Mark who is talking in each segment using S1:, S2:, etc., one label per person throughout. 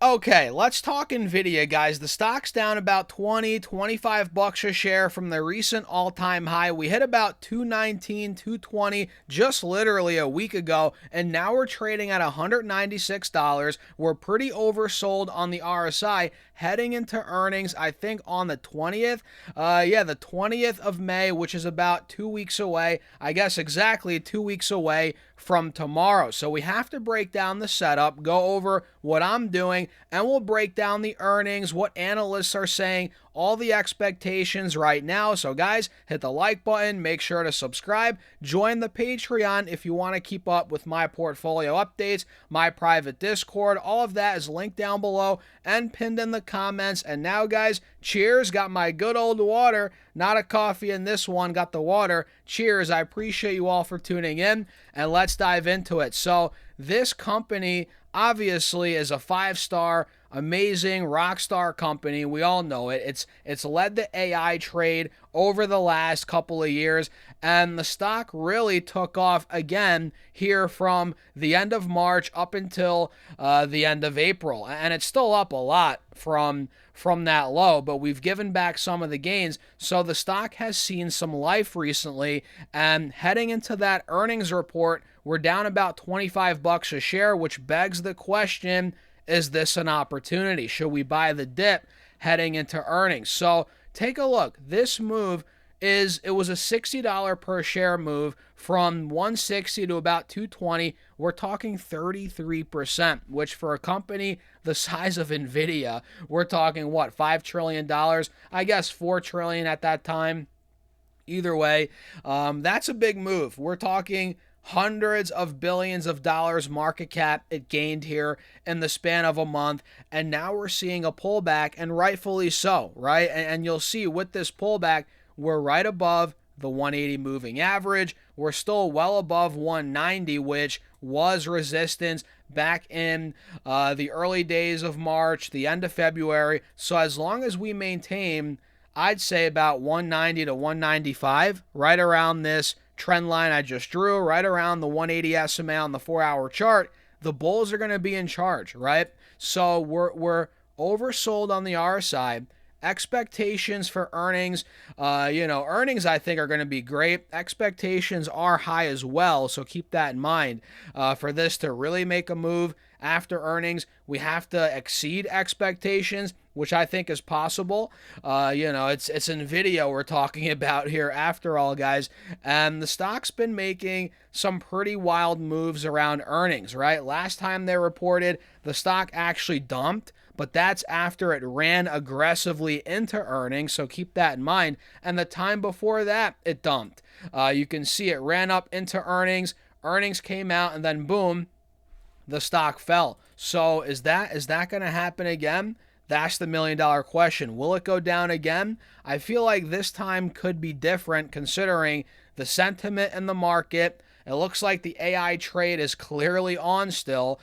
S1: Okay, let's talk Nvidia, guys. The stock's down about 25 bucks a share from the recent all-time high. We hit about 219, 220 just literally a week ago, and now we're trading at $196. We're pretty oversold on the RSI heading into earnings, I think on the 20th. The 20th of May, which is about 2 weeks away. I guess exactly 2 weeks away from tomorrow. So we have to break down the setup, go over what I'm doing, and we'll break down the earnings, what analysts are saying, all the expectations right now. So guys, hit the like button, make sure to subscribe, join the Patreon if you want to keep up with my portfolio updates, my private Discord. All of that is linked down below and pinned in the comments. And now guys, cheers. Got my good old water, not a coffee in this one, got the water. Cheers. I appreciate you all for tuning in, and let's dive into it. So this company obviously is a 5-star, amazing rock star company. We all know it. It's led the AI trade over the last couple of years, and the stock really took off again here from the end of March up until the end of April, and it's still up a lot from that low, but we've given back some of the gains. So the stock has seen some life recently, and heading into that earnings report, we're down about 25 bucks a share, which begs the question, is this an opportunity? Should we buy the dip heading into earnings? So take a look. This move it was a $60 per share move from 160 to about 220. We're talking 33%, which for a company the size of Nvidia, we're talking what, $5 trillion? I guess $4 trillion at that time. Either way, that's a big move. We're talking hundreds of billions of dollars market cap it gained here in the span of a month, and now we're seeing a pullback, and rightfully so, right? And you'll see with this pullback, we're right above the 180 moving average. We're still well above 190, which was resistance back in the early days of March, the end of February. So as long as we maintain, I'd say about 190 to 195, right around this trend line I just drew, right around the 180 SMA on the 4-hour chart, the bulls are going to be in charge, right? So we're oversold on the RSI. Expectations for earnings, earnings I think are going to be great. Expectations are high as well, so keep that in mind. For this to really make a move after earnings, we have to exceed expectations, which I think is possible. It's Nvidia we're talking about here after all, guys. And the stock's been making some pretty wild moves around earnings, right? Last time they reported, the stock actually dumped, but that's after it ran aggressively into earnings, so keep that in mind. And the time before that, it dumped. You can see it ran up into earnings, earnings came out, and then boom, the stock fell. So is that going to happen again? That's the million-dollar question. Will it go down again? I feel like this time could be different considering the sentiment in the market. It looks like the AI trade is clearly on still.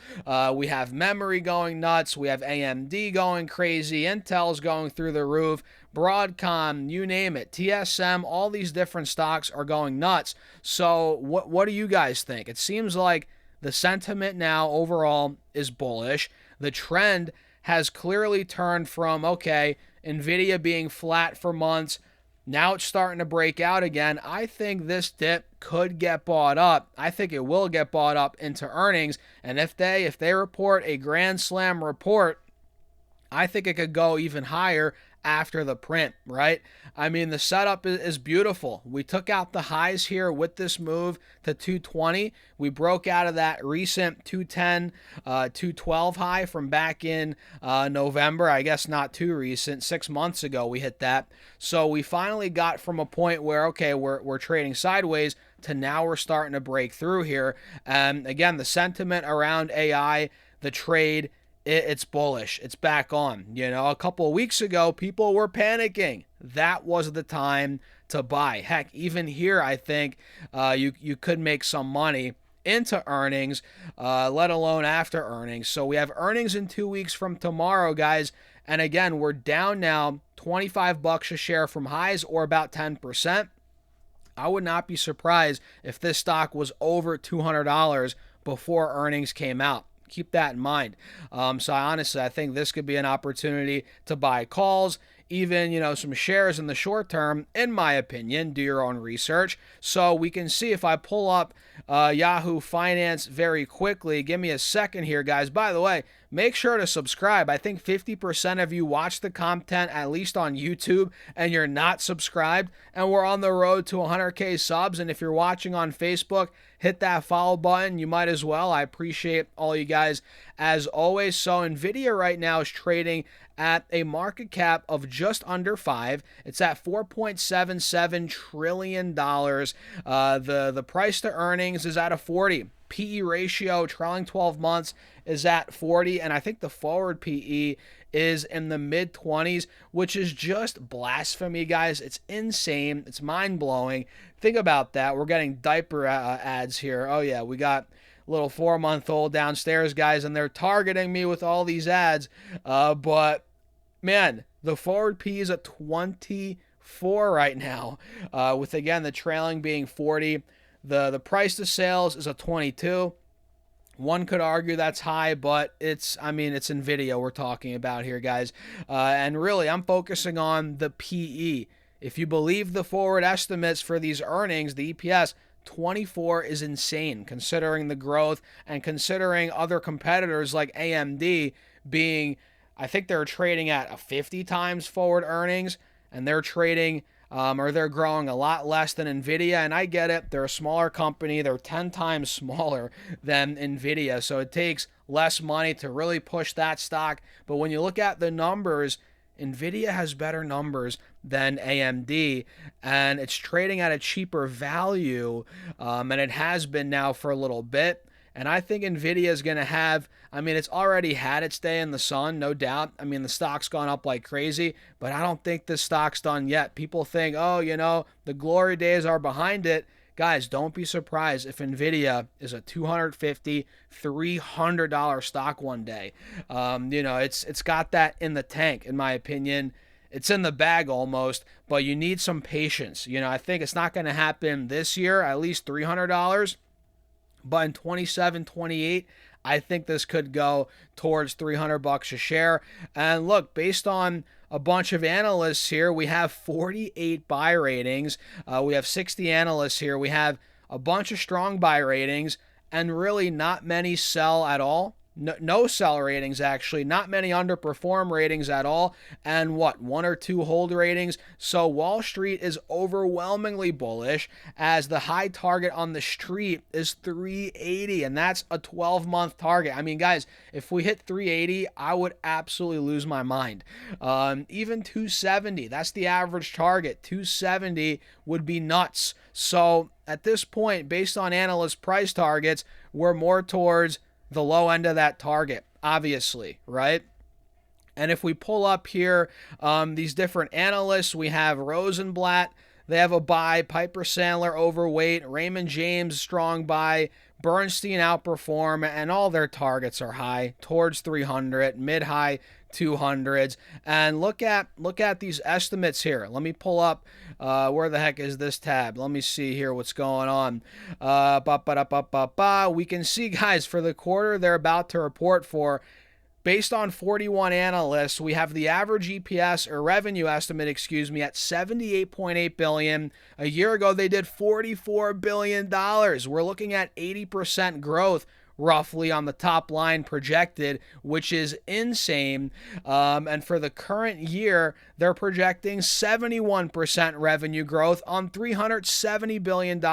S1: We have memory going nuts. We have AMD going crazy. Intel's going through the roof. Broadcom, you name it. TSM, all these different stocks are going nuts. So what do you guys think? It seems like the sentiment now overall is bullish. The trend has clearly turned from, okay, Nvidia being flat for months, now it's starting to break out again. I think this dip could get bought up. I think it will get bought up into earnings. And if they report a grand slam report, I think it could go even higher after the print, right? I mean, the setup is beautiful. We took out the highs here with this move to 220. We broke out of that recent 210, 212 high from back in November. I guess not too recent. 6 months ago we hit that. So we finally got from a point where, okay, we're trading sideways to now we're starting to break through here. And again, the sentiment around AI, the trade, it's bullish. It's back on. A couple of weeks ago, people were panicking. That was the time to buy. Heck, even here, I think you could make some money into earnings, let alone after earnings. So we have earnings in 2 weeks from tomorrow, guys. And again, we're down now 25 bucks a share from highs, or about 10%. I would not be surprised if this stock was over $200 before earnings came out. Keep that in mind. So I think this could be an opportunity to buy calls, even, some shares in the short term, in my opinion. Do your own research. So we can see if I pull up Yahoo Finance very quickly. Give me a second here, guys. By the way, make sure to subscribe. I think 50% of you watch the content, at least on YouTube, and you're not subscribed. And we're on the road to 100K subs. And if you're watching on Facebook, hit that follow button. You might as well. I appreciate all you guys as always. So Nvidia right now is trading at a market cap of just under 5. It's at $4.77 trillion. The price to earnings is at a 40. PE ratio trailing 12 months is at 40, and I think the forward PE is in the mid 20s, which is just blasphemy, guys. It's insane. It's mind-blowing. Think about that. We're getting diaper ads here. Oh yeah, we got little 4-month-old downstairs, guys, and they're targeting me with all these ads. But man, the forward P is at 24 right now, with again the trailing being 40. The price to sales is a 22. One could argue that's high, but it's Nvidia we're talking about here, guys. And really, I'm focusing on the PE. If you believe the forward estimates for these earnings, the EPS, 24 is insane, considering the growth and considering other competitors like AMD being, I think they're trading at a 50 times forward earnings, and they're trading or they're growing a lot less than Nvidia. And I get it, they're a smaller company, they're 10 times smaller than Nvidia, so it takes less money to really push that stock. But when you look at the numbers, Nvidia has better numbers than AMD, and it's trading at a cheaper value, and it has been now for a little bit. And I think Nvidia is going to have, it's already had its day in the sun, no doubt. The stock's gone up like crazy, but I don't think this stock's done yet. People think, the glory days are behind it. Guys, don't be surprised if Nvidia is a $250, $300 stock one day. It's got that in the tank, in my opinion. It's in the bag almost, but you need some patience. I think it's not going to happen this year, at least $300. But in 27, 28, I think this could go towards $300 a share. And look, based on a bunch of analysts here, we have 48 buy ratings. We have 60 analysts here. We have a bunch of strong buy ratings and really not many sell at all. No sell ratings, actually. Not many underperform ratings at all. And 1 or 2 hold ratings. So Wall Street is overwhelmingly bullish, as the high target on the street is 380. And that's a 12-month target. Guys, if we hit 380, I would absolutely lose my mind. Even 270, that's the average target. 270 would be nuts. So at this point, based on analyst price targets, we're more towards the low end of that target, obviously, right? And if we pull up here these different analysts, we have Rosenblatt, they have a buy, Piper Sandler overweight, Raymond James strong buy, Bernstein outperform, and all their targets are high, towards 300, mid-high 200s. And look at these estimates here. Let me pull up where the heck is this tab? Let me see here what's going on. We can see, guys, for the quarter they're about to report for, based on 41 analysts, we have the average EPS or revenue estimate, at $78.8 billion. A year ago, they did $44 billion. We're looking at 80% growth roughly on the top line projected, which is insane. And for the current year, they're projecting 71% revenue growth on $370 billion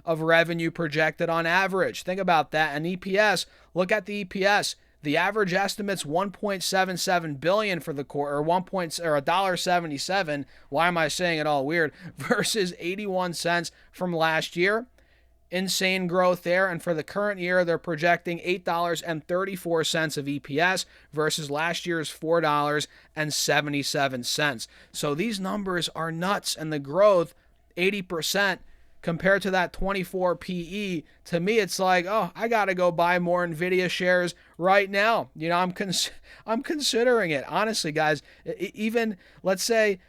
S1: of revenue projected on average. Think about that. And EPS, look at the EPS. The average estimate's $1.77 billion for the quarter, or $1.77. Why am I saying it all weird? Versus 81 cents from last year. Insane growth there. And for the current year, they're projecting $8.34 of EPS versus last year's $4.77. So these numbers are nuts, and the growth, 80%. Compared to that 24 PE, to me, it's like, oh, I got to go buy more Nvidia shares right now. I'm considering it. Honestly, guys, even, let's say,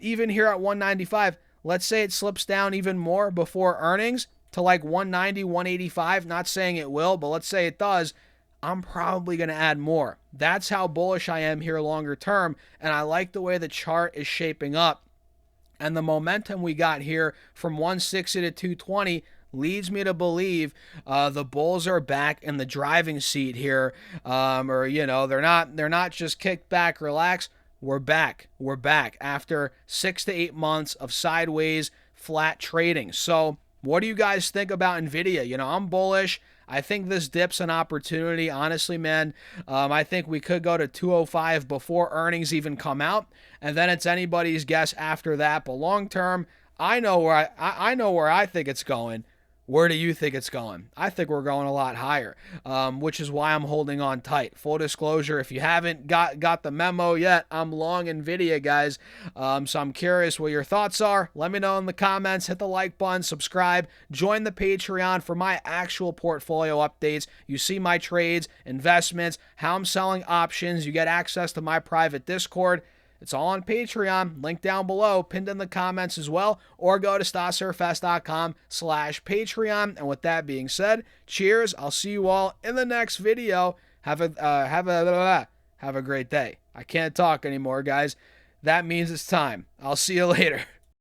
S1: even here at 195, let's say it slips down even more before earnings to like 190, 185. Not saying it will, but let's say it does. I'm probably going to add more. That's how bullish I am here longer term, and I like the way the chart is shaping up. And the momentum we got here from 160 to 220 leads me to believe the bulls are back in the driving seat here, or they're not just kicked back, relax. We're back. We're back after 6 to 8 months of sideways flat trading. So what do you guys think about Nvidia? I'm bullish. I think this dip's an opportunity. Honestly, man, I think we could go to 205 before earnings even come out, and then it's anybody's guess after that. But long term, I know where I know where I think it's going. Where do you think it's going? I think we're going a lot higher, which is why I'm holding on tight. Full disclosure, if you haven't got the memo yet, I'm long Nvidia, guys. So I'm curious what your thoughts are. Let me know in the comments. Hit the like button, subscribe, join the Patreon for my actual portfolio updates. You see my trades, investments, how I'm selling options. You get access to my private Discord. It's all on Patreon. Link down below, pinned in the comments as well, or go to stasurfest.com/Patreon. And with that being said, cheers. I'll see you all in the next video. Have a great day. I can't talk anymore, guys. That means it's time. I'll see you later.